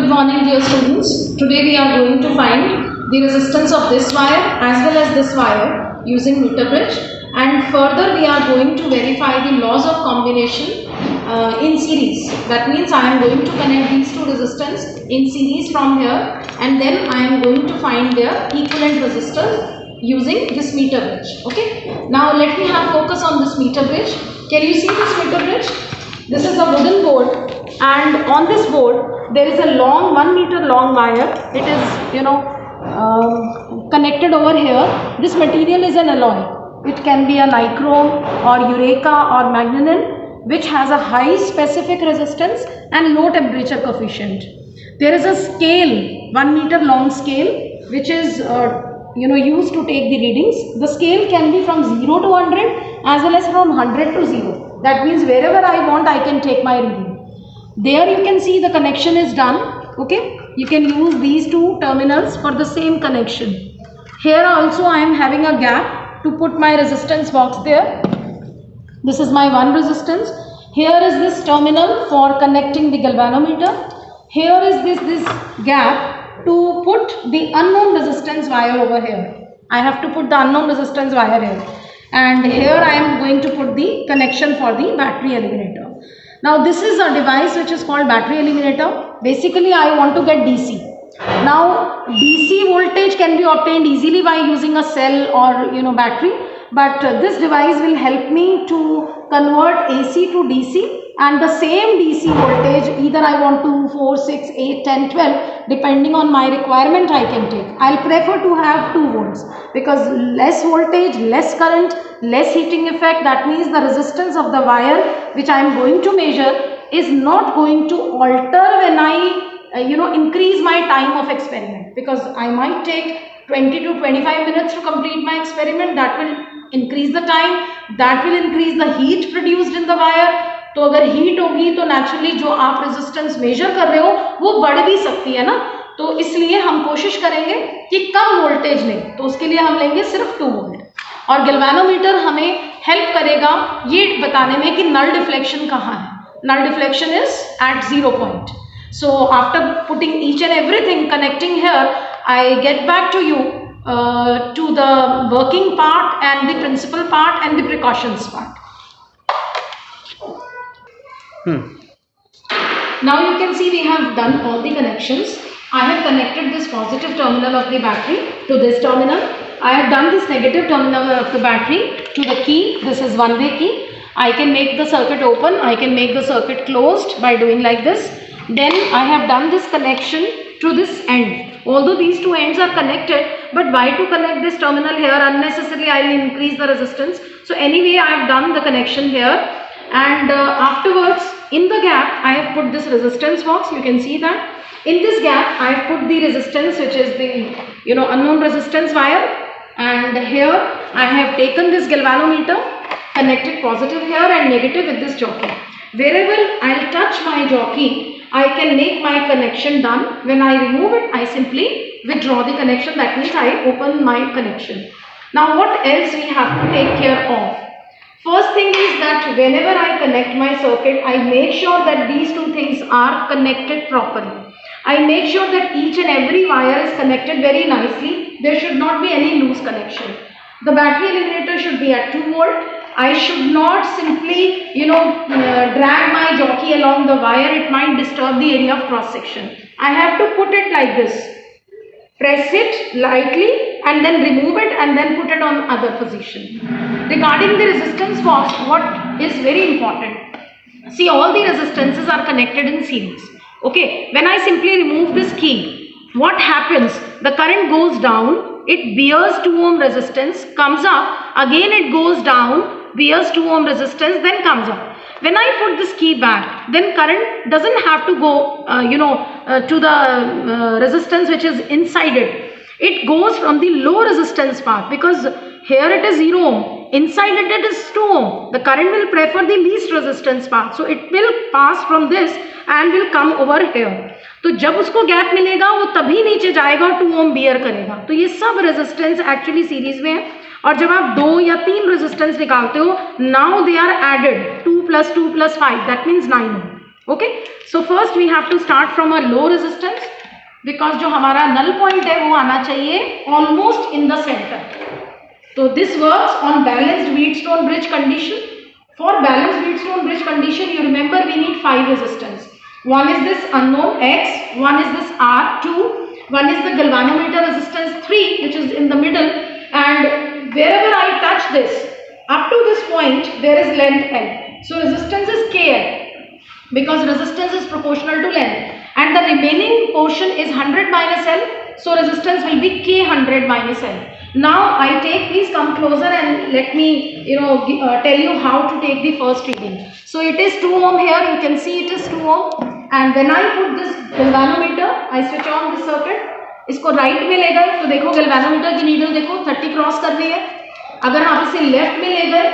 Good morning, dear students. Today we are going to find the resistance of this wire as well as this wire using meter bridge, and further we are going to verify the laws of combination in series. That means I am going to connect these two resistors in series from here, and then I am going to find their equivalent resistors using this meter bridge. Okay. Now let me have focus on this meter bridge. Can you see this meter bridge? This is a wooden board, and on this board there is a long 1 meter long wire. It is connected over here. This material is an alloy. It can be a nichrome or Eureka or Magnenin, which has a high specific resistance and low temperature coefficient. There is a scale, 1 meter long scale, which is used to take the readings. The scale can be from 0 to 100 as well as from 100 to 0. That means wherever I want I can take my reading. There you can see the connection is done. Okay, you can use these two terminals for the same connection. Here also I am having a gap to put my resistance box there. This is my one resistance. Here is this terminal for connecting the galvanometer. Here is this gap to put the unknown resistance wire over here. I have to put the unknown resistance wire here. And here I am going to put the connection for the battery eliminator. Now this is a device which is called battery eliminator. Basically I want to get DC. Now DC voltage can be obtained easily by using a cell or battery, but this device will help me to convert AC to DC, and the same DC voltage, either I want 2, 4, 6, 8, 10, 12, depending on my requirement I can take. I'll prefer to have 2 volts because less voltage, less current, less heating effect. That means the resistance of the wire which I am going to measure is not going to alter when I increase my time of experiment, because I might take 20 to 25 minutes to complete my experiment. That will increase the time, that will increase the heat produced in the wire. तो अगर heat होगी तो naturally जो आप resistance measure कर रहे हो वो बढ़ भी सकती है ना, तो इसलिए हम कोशिश करेंगे कि कम वोल्टेज लें, तो उसके लिए हम लेंगे सिर्फ 2 वोल्ट। और गैल्वेनोमीटर हमें हेल्प करेगा ये बताने में कि नल डिफ्लेक्शन कहाँ है। Null deflection is at 0 point. So after putting each and everything connecting here, I get back to you to the working part and the principal part and the precautions part. Now you can see we have done all the connections. I have connected this positive terminal of the battery to this terminal. I have done this negative terminal of the battery to the key. This is one-way key. I can make the circuit open. I can make the circuit closed by doing like this. Then I have done this connection to this end. Although these two ends are connected, but why to connect this terminal here unnecessarily? I will increase the resistance. So anyway, I have done the connection here, and afterwards in the gap I have put this resistance box. You can see that in this gap I have put the resistance, which is the unknown resistance wire, and here I have taken this galvanometer, connected positive here and negative with this jockey. Wherever I will touch my jockey, I can make my connection done. When I remove it, I simply withdraw the connection. That means I open my connection. Now what else we have to take care of? First thing is that whenever I connect my circuit, I make sure that these two things are connected properly. I make sure that each and every wire is connected very nicely. There should not be any loose connection. The battery eliminator should be at 2 volt. I should not simply drag my jockey along the wire. It might disturb the area of cross section. I have to put it like this. Press it lightly and then remove it and then put it on other position. Regarding the resistance box, what is very important? See, all the resistances are connected in series. Okay, when I simply remove this key, what happens? The current goes down, it bears 2 ohm resistance, comes up, again it goes down, bears 2 ohm resistance, then comes up. When I put this key back, then current doesn't have to go to the resistance which is inside it. It goes from the low resistance part, because here it is 0 ohm, inside it is 2 ohm. The current will prefer the least resistance part, so it will pass from this and will come over here. तो जब उसको gap मिलेगा वो तभी नीचे जाएगा और 2 ohm beer करेगा. तो ये सब रेजिस्टेंस एक्चुअली सीरीज में है, और जब आप 2 या 3 रेजिस्टेंस निकालते हो, now they are added 2 + 2 + 5, that means 9 ohm. Okay, so first we have to start from a low resistance, because जो हमारा नल पॉइंट है वो आना चाहिए ऑलमोस्ट इन द सेंटर. तो this works on balanced Wheatstone bridge condition. For balanced Wheatstone bridge condition, you remember we need 5 resistance. One is this unknown X, one is this R2, one is the galvanometer resistance 3 which is in the middle, and wherever I touch this up to this point there is length L. So resistance is KL because resistance is proportional to length, and the remaining portion is 100 minus L, so resistance will be K 100 minus L. Now I take, please come closer and let me tell you how to take the first reading. So it is 2 ohm here, you can see it is 2 ohm, and when I put this galvanometer, I switch on this circuit. इसको right में ले गए तो देखो galvanometer की needle देखो 30 cross कर रही है. अगर आप इसे लेफ्ट में ले गए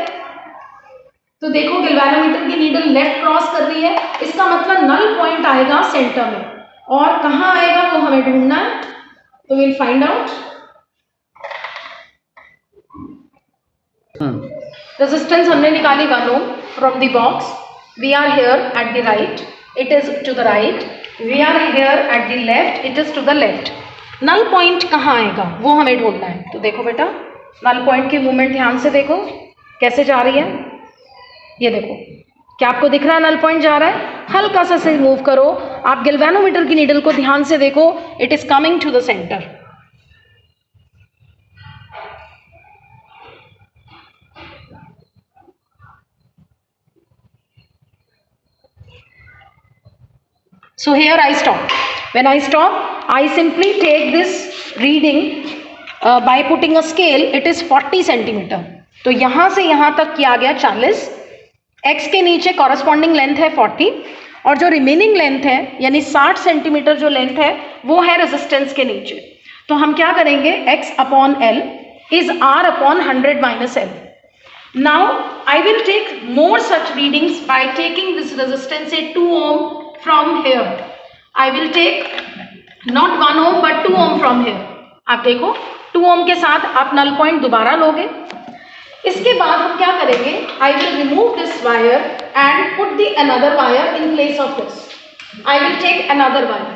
तो देखो गैल्वेनोमीटर की नीडल लेफ्ट क्रॉस कर रही है. इसका मतलब नल पॉइंट आएगा सेंटर में, और कहाँ आएगा वो हमें ढूंढना है. तो विल फाइंड आउट. रेजिस्टेंस हमने निकाली 1 ohm from the box. We are here at the right, it is to the right. We are here at the left, it is to the left. Null point कहाँ आएगा वो हमें ढूंढना है. तो देखो बेटा, नल पॉइंट की मूवमेंट ध्यान से देखो कैसे जा रही है. ये देखो, क्या आपको दिख रहा है नल पॉइंट जा रहा है? हल्का सा से मूव करो. आप गैल्वेनोमीटर की नीडल को ध्यान से देखो, it is coming to the centre. So here I stop. When I stop, I simply take this reading by putting a scale. It is 40 centimeter. तो यहाँ से यहाँ तक किया गया 40. X के नीचे कॉरस्पॉन्डिंग लेंथ है 40, और जो रिमेनिंग लेंथ है यानी 60 सेंटीमीटर जो लेंथ है वो है रेजिस्टेंस के नीचे. तो हम क्या करेंगे, X upon L is R upon 100 minus L. Now I will take more such readings by taking this resistance say 2 ohm from here. I will take not 1 ohm but 2 ohm from here. आप देखो 2 ohm के साथ आप null point दोबारा लोगे. इसके बाद हम क्या करेंगे, I will remove this wire and put the another wire in place of this. I will take another wire.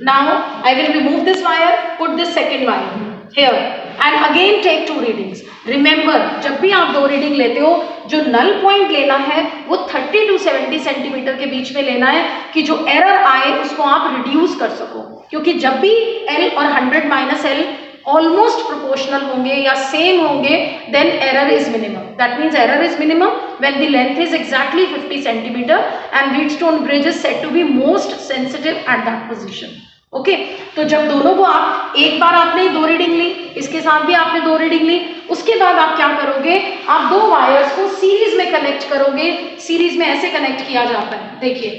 Now I will remove this wire, put this second wire here and again take 2 readings. Remember, जब भी आप 2 reading लेते हो, जो null point लेना है वो 30 to 70 centimetre के बीच में लेना है कि जो एरर आए उसको आप रिड्यूस कर सको. क्योंकि जब भी L और 100 माइनस L ऑलमोस्ट प्रोपोर्शनल होंगे या सेम होंगे, then error is minimum. That means error is minimum when the length is exactly 50 centimetre and Wheatstone bridge is said to be most sensitive at that position. Okay, तो जब दोनों को आप एक बार आपने 2 रीडिंग ली, इसके साथ भी आपने 2 रीडिंग ली, उसके बाद आप क्या करोगे, आप 2 वायर्स को सीरीज में कनेक्ट करोगे. सीरीज में ऐसे कनेक्ट किया जाता है, देखिए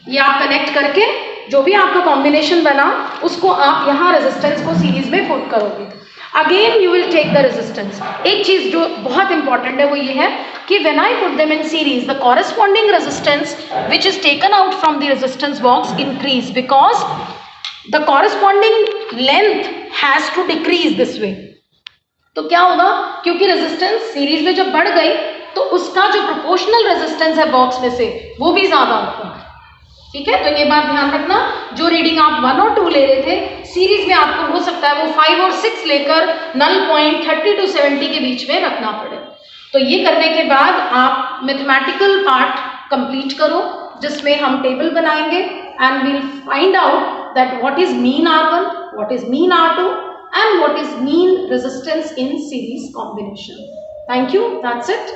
ये आप कनेक्ट करके जो भी आपका कॉम्बिनेशन बना उसको आप यहाँ रेजिस्टेंस को सीरीज में पुट करोगे. Again you will take the resistance. एक चीज जो बहुत इंपॉर्टेंट है वो ये है कि when I put them in series the corresponding resistance which is taken out from the resistance box increase because the corresponding length has to decrease this way. तो क्या होगा, क्योंकि रेजिस्टेंस सीरीज में जब बढ़ गई तो उसका जो प्रोपोर्शनल रेजिस्टेंस है बॉक्स में से वो भी ज्यादा होगा. ठीक है, तो ये बात ध्यान रखना. जो रीडिंग आप 1 और 2 ले रहे थे सीरीज में, आपको हो सकता है वो 5 और 6 लेकर नल पॉइंट 30 to 70 के बीच में रखना पड़े. तो ये करने के बाद आप मैथमेटिकल पार्ट कंप्लीट करो जिसमें हम टेबल बनाएंगे and we'll find out that what is mean R1, what is mean R2 and what is mean resistance in series combination. Thank you. That's it.